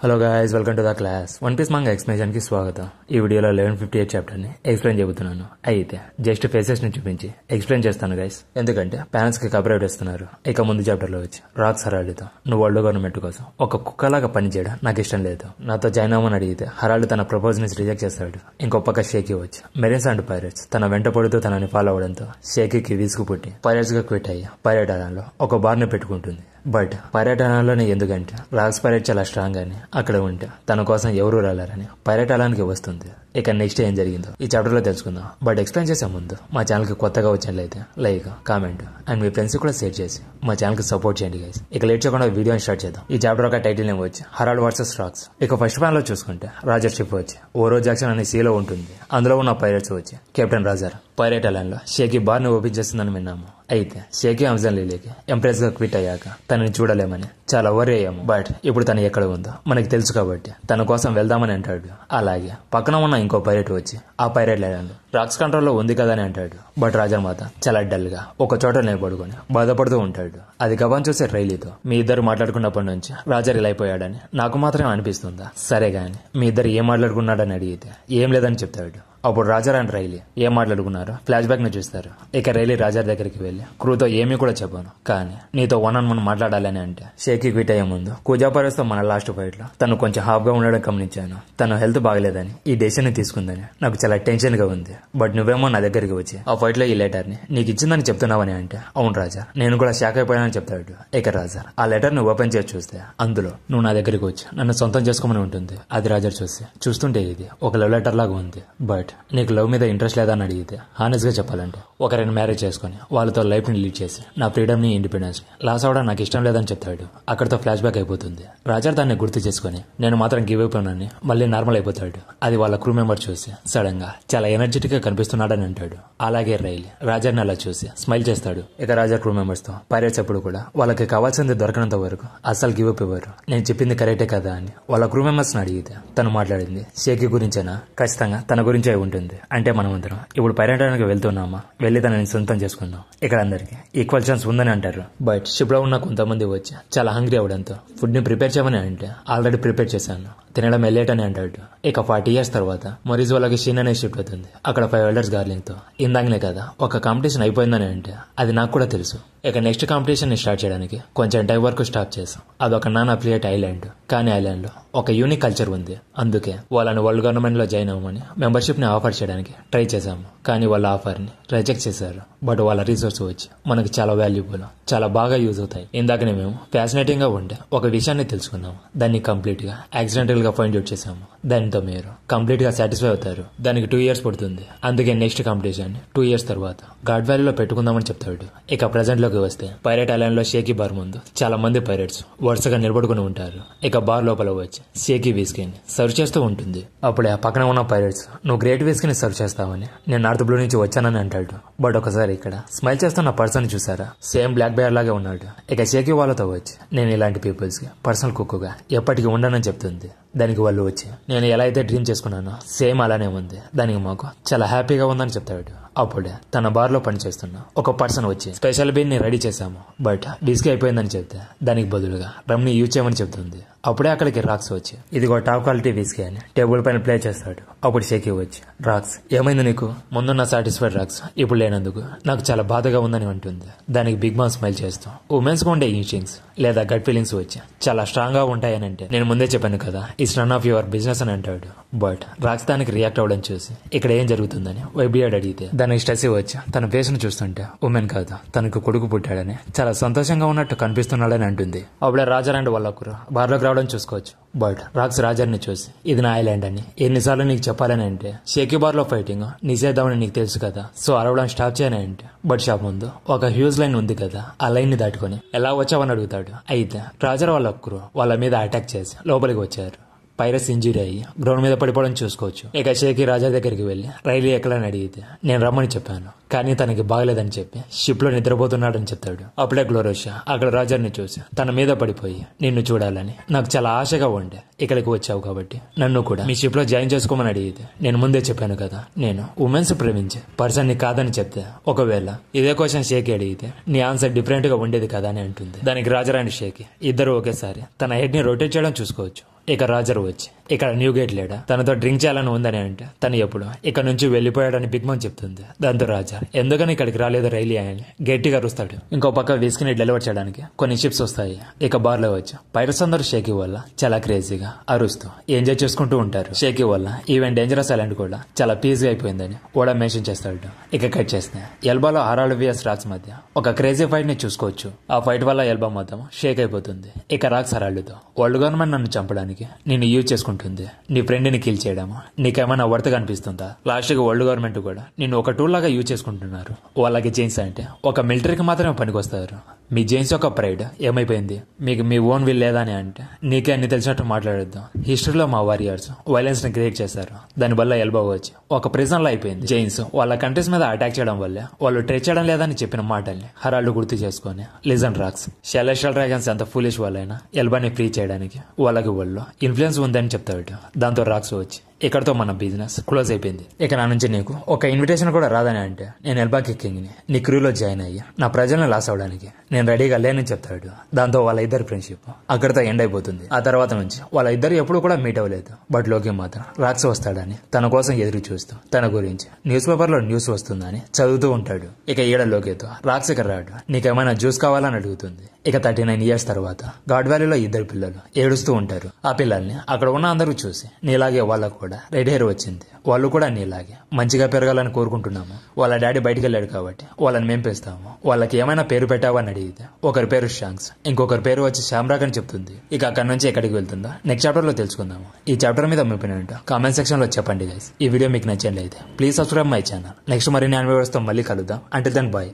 Hello guys, welcome to the class. One piece manga explanation కి స్వాగతం. ఈ వీడియోలో 1158 చాప్టర్ ని ఎక్స్ప్లెయిన్ చెబుతున్నాను. అయితే జస్ట్ ఫేసెస్ ని చూపించి ఎక్స్ప్లెయిన్ చేస్తాను గైస్, ఎందుకంటే ప్యాన్స్ కి కబరేట్ ఇస్తున్నారు. ఇక ముందు చాప్టర్ లో వచ్చి రాక్స్ హరాల్డ్తో నువ్వు వరల్డ్ గవర్నమెంట్ కోసం ఒక కుక్కలాగా పనిచేయడం నాకు ఇష్టం లేదు, నాతో జాయిన్ అవ్వమని అడిగితే హరాల్డ్ తన ప్రపోజల్ ని రిజెక్ట్ చేస్తాడు. ఇంకో పక్క షేకీ వచ్చి మెరీన్స్ అండ్ పైరేట్స్ తన వెంట పడుతూ తనని ఫాలో అవడంతో షేకీకి విసుగు పుట్టి పైరేట్స్ గా క్విట్ అయ్యి పైరేట్ ఐలాండ్ లో ఒక బార్ ని పెట్టుకుంటుంది. బట్ పైరేట్ ఐలాండ్లోనే ఎందుకంటే రాక్స్ పైరేట్ చాలా స్ట్రాంగ్ అని అక్కడ ఉంటే తన కోసం ఎవరూ రాలేరని పైరేట్ ఐలాండ్కి వస్తుంది. ఇక నెక్స్ట్ ఏం జరిగిందో ఈ చాప్టర్ లో తెలుసుకుందాం. బట్ ఎక్స్ప్లెయిన్ చేసే ముందు మా ఛానల్ కి కొత్తగా వచ్చినట్లయితే like, comment and me friends కూడా షేర్ చేసి మా ఛానల్ కి సపోర్ట్ చేయండి గైస్. ఇక లేట్ చేయకుండా వీడియోని స్టార్ట్ చేద్దాం. ఈ చాప్టర్ ఒక టైటిల్ నేమ్ వచ్చి హరాల్డ్ వర్సెస్ రాక్స్. ఇక ఫస్ట్ ప్లాన్ లో చూసుకుంటే రాజర్ షిప్ వచ్చి ఓరో జాక్సన్ అనే సీలో ఉంటుంది. అందులో ఉన్న పైరేట్స్ వచ్చి కెప్టెన్ రాజర్ పైరేట్ ఐలాండ్ లో షేకీ బార్ ని ఓపెన్ చేస్తుందని విన్నాము. అయితే షేకీ అమెజాన్ లీలీకి ఎంప్రెస్ గా క్విట్ అయ్యాక తనని చూడలేమని చాలా వరీ అయ్యాము. బట్ ఇప్పుడు తను ఎక్కడ ఉందో మనకి తెలుసు కాబట్టి తన కోసం వెళ్దామని అంటాడు. అలాగే పక్కన ఉన్న ఇంకో పైరేట్ వచ్చి ఆ పైరేట్ ఐలాండ్ రాక్స్ కంట్రోల్ లో ఉంది కదా అని అంటాడు. బట్ రాజర్ మాత్రం చాలా డల్ గా ఒక చోట నిలబడుకొని బాధపడుతూ ఉంటాడు. అది గబాన్ చూసే రైలీతో మీ ఇద్దరు మాట్లాడుకున్నప్పటి నుంచి రాజర్ ఇలా అయిపోయాడని నాకు మాత్రమే అనిపిస్తుందా? సరే గాని మీ ఇద్దరు ఏం మాట్లాడుకున్నాడని అడిగితే ఏం లేదని చెప్తాడు. అప్పుడు రాజర్ అండ్ రైలీ ఏం మాట్లాడుకున్నారో ఫ్లాష్ బ్యాక్ ని చూస్తారు. ఇక రైలీ రాజర్ దగ్గరికి వెళ్లి క్రూతో ఏమీ కూడా చెప్పాను, కానీ నీతో 1-on-1 మాట్లాడాలని అంటే షేకీ క్విట్ అయ్యే ముందు కూజా పైరేట్స్ తో మన లాస్ట్ ఫైట్ లో తను కొంచెం హాఫ్ గా ఉండడం గమనించాను. తన హెల్త్ బాగలేదని ఈ డెసిషన్ ని తీసుకుందని నాకు చాలా టెన్షన్ గా ఉంది. బట్ నువ్వేమో నా దగ్గరికి వచ్చి ఆ ఫైట్ లో ఈ లెటర్ ని నీకు ఇచ్చిందని చెప్తున్నావని అంటే అవును రాజర్, నేను కూడా షాక్ అయిపోయానని చెప్తాడు. ఇక రాజర్ ఆ లెటర్ ని ఓపెన్ చేసి చూస్తే అందులో నువ్వు నా దగ్గరికి వచ్చి నన్ను సొంతం చేసుకోమని ఉంటుంది. అది రాజర్ చూస్తుంటే ఇది ఒక లవ్ లెటర్ లాగా ఉంది. బట్ నీకు లవ్ మీద ఇంట్రెస్ట్ లేదా అని అడిగితే హానెస్ట్ గా చెప్పాలంటే ఒకరిని మ్యారేజ్ చేసుకుని వాళ్ళతో లైఫ్ ని లీడ్ చేసి నా ఫ్రీడమ్ ని, ఇండిపెండెన్స్ ని లాస్ అవడం నాకు ఇష్టం లేదని చెప్తాడు. అక్కడితో ఫ్లాష్ బ్యాక్ అయిపోతుంది. రాజర్ దాన్ని గుర్తు చేసుకుని నేను మాత్రం గివ్ అయిపోయినానని మళ్ళీ నార్మల్ అయిపోతాడు. అది వాళ్ళ క్రూ మెంబర్ చూసి సడన్ గా చాలా ఎనర్జెటిక్ గా కనిపిస్తున్నాడని అంటాడు. అలాగే రైలీ రాజర్ ని అలా చూసి స్మైల్ చేస్తాడు. ఇక రాజర్ క్రూ మెంబర్స్ తో పైరేట్స్ ఎప్పుడు కూడా వాళ్ళకి కావాల్సింది దొరకనంత వరకు అస్సలు గివ్ అప్ ఇవ్వరు. నేను చెప్పింది కరెక్టే కదా అని వాళ్ళ క్రూ మెంబర్స్ ని అడిగితే తను మాట్లాడింది షేకీ గురించేనా? ఖచ్చితంగా తన గురించే ఉంటుంది. అంటే మనం అందరం ఇప్పుడు పర్యటనకు వెళ్తున్నామా, వెళ్లి తనని సొంతం చేసుకుందాం. ఇక్కడ అందరికి ఈక్వల్ ఛాన్స్ ఉందని అంటారు. బట్ షిప్ లో ఉన్న కొంతమంది వచ్చి చాలా హంగ్రీ అవడంతో ఫుడ్ ని ప్రిపేర్ చేయమని అంటే ఆల్రెడీ ప్రిపేర్ చేశాను, తినడం వెళ్ళేట్ అని అంటాడు. ఇక 40 years తర్వాత మొరిజ్ వాళ్ళకి షీన్ అనే షిఫ్ట్ అవుతుంది. అక్కడ 5 elders గార్లింగ్ తో ఇందాకనే కదా ఒక కాంపిటీషన్ అయిపోయిందని అంటే అది నాకు కూడా తెలుసు. ఇక నెక్స్ట్ కాంపిటీషన్ ని స్టార్ట్ చేయడానికి కొంచెం టైం వరకు స్టాప్ చేసాం. అదొక నాన్ అఫిలియేట్ ఐలాండ్, కానీ ఐలాండ్ లో ఒక యూనిక్ కల్చర్ ఉంది. అందుకే వాళ్ళని వరల్డ్ గవర్నమెంట్ లో జాయిన్ అవ్వమని మెంబర్షిప్ ని ఆఫర్ చేయడానికి ట్రై చేశాము. కానీ వాళ్ళ ఆఫర్ ని రిజెక్ట్ చేశారు. బట్ వాళ్ళ రీసోర్స్ వచ్చి మనకి చాలా వాల్యుబుల్, చాలా బాగా యూజ్ అవుతాయి. ఇందాకనే మేము ఫ్యాసినేటింగ్ గా ఉండే ఒక విషయాన్ని తెలుసుకున్నాము. దాన్ని కంప్లీట్ గా యాక్సిడెంటల్ గా ఫైండ్ అవుట్ చేశాము. దానితో మీరు కంప్లీట్ గా సాటిస్ఫై అవుతారు. దానికి 2 years పడుతుంది. అందుకే నెక్స్ట్ కాంపిటీషన్ 2 years తర్వాత గాడ్ వ్యాలీలో పెట్టుకుందామని చెప్తాడు. ఇక ప్రెజెంట్ లోకి వస్తే పైరేట్ ఐలాండ్ లో షేకీ బార్ ముందు చాలా మంది పైరేట్స్ వరుసగా నిలబడుకుని ఉంటారు. ఇక బార్ లోపల వచ్చి షేకీ విస్కీని సర్వ్ చేస్తూ ఉంటుంది. అప్పుడే ఆ పక్కన ఉన్న పైరేట్స్ నువ్వు గ్రేట్ విస్కీని సర్వ్ చేస్తావని నేను నార్త్ బ్లూ నుంచి వచ్చానని అంటాడు. బట్ ఒకసారి ఇక్కడ స్మైల్ చేస్తున్న పర్సన్ చూసారా, సేమ్ బ్లాక్ బేర్ లాగే ఉన్నాడు. ఇక షేకీ వాళ్ళతో వచ్చి నేను ఇలాంటి పీపుల్స్ కి పర్సనల్ కుక్కుగా ఎప్పటికీ ఉండనని చెప్తుంది. దానికి వాళ్ళు వచ్చి నేను ఎలా అయితే డ్రీమ్ చేసుకున్నానో సేమ్ అలానే ఉంది, దానికి మాకు చాలా హ్యాపీగా ఉందని చెప్తాడు. అప్పుడే తన బార్ లో పనిచేస్తున్న ఒక పర్సన్ వచ్చి స్పెషల్ బీన్ ని రెడీ చేశాము, బట్ విస్కీ అయిపోయిందని చెప్తే దానికి బదులుగా రమ్ ని యూజ్ చేయమని చెప్తుంది. అప్పుడే అక్కడికి రాక్స్ వచ్చి ఇదిగో టాప్ క్వాలిటీ విస్కీ అని టేబుల్ పైన ప్లే చేస్తాడు. అప్పుడు షేకీ వచ్చి రాక్స్ ఏమైంది నీకు? ముందున్న సాటిస్ఫైడ్ రాక్స్ ఇప్పుడు లేనందుకు నాకు చాలా బాధగా ఉందని అంటుంది. దానికి బిగ్ బాస్ స్మైల్ చేస్తూ ఉమెన్స్ కు ఉండే ఇన్స్టింగ్స్ లేదా గట్ ఫీలింగ్స్ వచ్చి చాలా స్ట్రాంగ్ గా ఉంటాయని అంటే నేను ముందే చెప్పాను కదా, it's none of your business అని అంటాడు. బట్ రాక్స్ దానికి రియాక్ట్ అవ్వడం చూసి ఇక్కడ ఏం జరుగుతుందని వైబ్రియాడ్ అడిగితే దానికి స్ట్రెస్ వచ్చి తన ఫేస్ ను చూస్తుంటే ఉమెన్ కాదు తనకు కొడుకు పుట్టాడని చాలా సంతోషంగా ఉన్నట్టు కనిపిస్తున్నాడని అంటుంది. అప్పుడే రాజర్ అండ్ వాళ్ళ బార్లోకి రావడం చూసుకోవచ్చు. బట్ రాక్స్ రాజర్ ని చూసి ఇది నా ఐలాండ్ అని ఎన్నిసార్లు నీకు చెప్పాలని అంటే షేకీ బార్ లో ఫైటింగ్ నిషేధమని నీకు తెలుసు కదా, సో అరవడం స్టాప్ చేయని అంటే బట్ షాప్ ముందు ఒక హ్యూజ్ లైన్ ఉంది కదా, ఆ లైన్ ని దాటుకొని ఎలా వచ్చావని అడుగుతాడు. అయితే రాజర్ వాళ్ళ వాళ్ళ మీద అటాక్ చేసి లోపలికి వచ్చారు. పైరస్ ఇంజూరీ అయ్యి గ్రౌండ్ మీద పడిపోవడం చూసుకోవచ్చు. ఇక షేకీ రాజా దగ్గరికి వెళ్లి రైలీ ఎక్కడని అడిగితే నేను రమ్మని చెప్పాను, కానీ తనకి బాగలేదని చెప్పి షిప్ లో నిద్రపోతున్నాడని చెప్తాడు. అప్పుడే గ్లోరోషా అక్కడ రాజర్ ని చూసి తన మీద పడిపోయి నిన్ను చూడాలని నాకు చాలా ఆశగా ఉండే, ఇక్కడికి వచ్చావు కాబట్టి నన్ను కూడా మీ షిప్ లో జాయిన్ చేసుకోమని అడిగితే నేను ముందే చెప్పాను కదా, నేను ఉమెన్స్ ప్రేమించే పర్సన్ ని కాదని చెప్తే, ఒకవేళ ఇదే క్వశ్చన్ షేక్ అడిగితే నీ ఆన్సర్ డిఫరెంట్ గా ఉండేది కదా అని అంటుంది. దానికి రాజరాణి షేక్ ఇద్దరు ఒకేసారి తన హెడ్ ని రొటేట్ చేయడం చూసుకోవచ్చు. ఇక రాజర్ వచ్చి ఇక్కడ న్యూ గేట్ లేడా, తనతో డ్రింక్ చేయాలని ఉందని అంటే తను ఎప్పుడు ఇక్కడ నుంచి వెళ్లిపోయాడని బిగ్ మమ్ చెప్తుంది. దాంతో రాజర్ ఎందుకని ఇక్కడికి రాలేదు రైలీ అని గట్టిగా అరుస్తాడు. ఇంకో పక్క విస్కీని డెలివర్ చేయడానికి కొన్ని షిప్స్ వస్తాయి. ఇక బార్ లో వచ్చి పైరట్స్ అందరూ షేకీ వల్ల చాలా క్రేజీగా అరుస్తూ ఎంజాయ్ చేసుకుంటూ ఉంటారు. షేకీ వల్ల ఈవెన్ డేంజరస్ ఐలాండ్ కూడా చాలా పీస్గా అయిపోయిందని కూడా మెన్షన్ చేస్తాడు. ఇక కట్ చేస్తే ఎల్బాలో ఆరాల్ వియస్ రాక్స్ మధ్య ఒక క్రేజీ ఫైట్ ని చూసుకోవచ్చు. ఆ ఫైట్ వల్ల ఎల్బా మొత్తం షేక్ అయిపోతుంది. ఇక రాక్స్ హరాల్డ్తో వరల్డ్ గవర్నమెంట్ నన్ను చంపడానికి నిన్ను యూజ్ చేసుకుంటుంది, నీ ఫ్రెండ్ ని కిల్ చేయడము నీకేమైనా వర్త్ కనిపిస్తుందా? లాస్ట్ కి వరల్డ్ గవర్నమెంట్ కూడా నిన్ను ఒక టూల్ లాగా యూజ్ చేసుకుంటున్నారు. వాళ్ళకి జైన్స్ అంటే ఒక మిలిటరీకి మాత్రమే పనికొస్తారు. మీ జైన్స్ యొక్క ప్రైడ్ ఏమైపోయింది? మీకు మీ ఓన్ విల్ లేదా అని అంటే నీకే అన్ని తెలిసినట్టు మాట్లాడొద్దు. హిస్టరీలో మా వారియర్స్ వైలెన్స్ ని క్రియేట్ చేశారు. దానివల్ల ఎల్బా వచ్చి ఒక ప్రిజన్ లో అయిపోయింది. జైన్స్ వాళ్ళ కంట్రీస్ మీద అటాక్ చేయడం వల్లే వాళ్ళు ట్రేడ్ చేయడం లేదని చెప్పిన మాటల్ని హరాల్డ్ గుర్తు చేసుకుని లిజన్ రాక్స్ సెలెస్టియల్ డ్రాగన్స్ ఎంత ఫూలిష్ వాళ్ళైనా ఎల్బాని ఫ్రీ చేయడానికి వాళ్ళకి వాళ్ళు ఇన్ఫ్లుయెన్స్ ఉందని చెప్తాడు. దాంతో రాక్స్ వచ్చి ఇక్కడతో మన బిజినెస్ క్లోజ్ అయిపోయింది. ఇక నా నుంచి నీకు ఒక ఇన్విటేషన్ కూడా రాదని అంటే నేను ఎల్బా కింగ్ ని నీ క్రూలో జాయిన్ అయ్యి నా ప్రజలను లాస్ అవడానికి నేను రెడీగా లేనని చెప్తాడు. దాంతో వాళ్ళ ఇద్దరు ఫ్రెండ్షిప్ అక్కడితో ఎండ్ అయిపోతుంది. ఆ తర్వాత నుంచి వాళ్ళ ఇద్దరు ఎప్పుడు కూడా మీట్ అవ్వలేదు. బట్ లోకి మాత్రం రాక్స్ వస్తాడని తన కోసం ఎదురు చూస్తూ తన గురించి న్యూస్ పేపర్ లో న్యూస్ వస్తుందని చదువుతూ ఉంటాడు. ఇక ఈడ లోకేతో రాక్స్ ఇక్కడ రాడు, నీకేమైనా జ్యూస్ కావాలని అడుగుతుంది. ఇక 39 years తర్వాత గాడ్ వ్యాలీలో ఇద్దరు పిల్లలు ఏడుస్తూ ఉంటారు. ఆ పిల్లల్ని అక్కడ ఉన్న అందరూ చూసి నీలాగే వాళ్ళకు కూడా రెడ్ హెయిర్ వచ్చింది, వాళ్ళు కూడా నీలాగే మంచిగా పెరగాలని కోరుకుంటున్నాము. వాళ్ళ డాడీ బయటికి వెళ్ళాడు కాబట్టి వాళ్ళని మేం పెంచుతాము. వాళ్ళకి ఏమైనా పేరు పెట్టావా అని అడిగితే ఒకరి పేరు షాంక్స్, ఇంకొకరి పేరు వచ్చి శామ్రాగ్ అని చెప్తుంది. ఇక అక్కడ నుంచి ఎక్కడికి వెళ్తుందో నెక్స్ట్ చాప్టర్ లో తెలుసుకుందాము. ఈ చాప్టర్ మీద మీ ఒపీనియన్ ఏంటో కామెంట్ సెక్షన్ లో చెప్పండి గైస్. ఈ వీడియో మీకు నచ్చినట్లయితే please subscribe my channel. Next మరిన్ని అన్వేవర్స్ తో మళ్ళీ కలుద్దాం. Until then bye.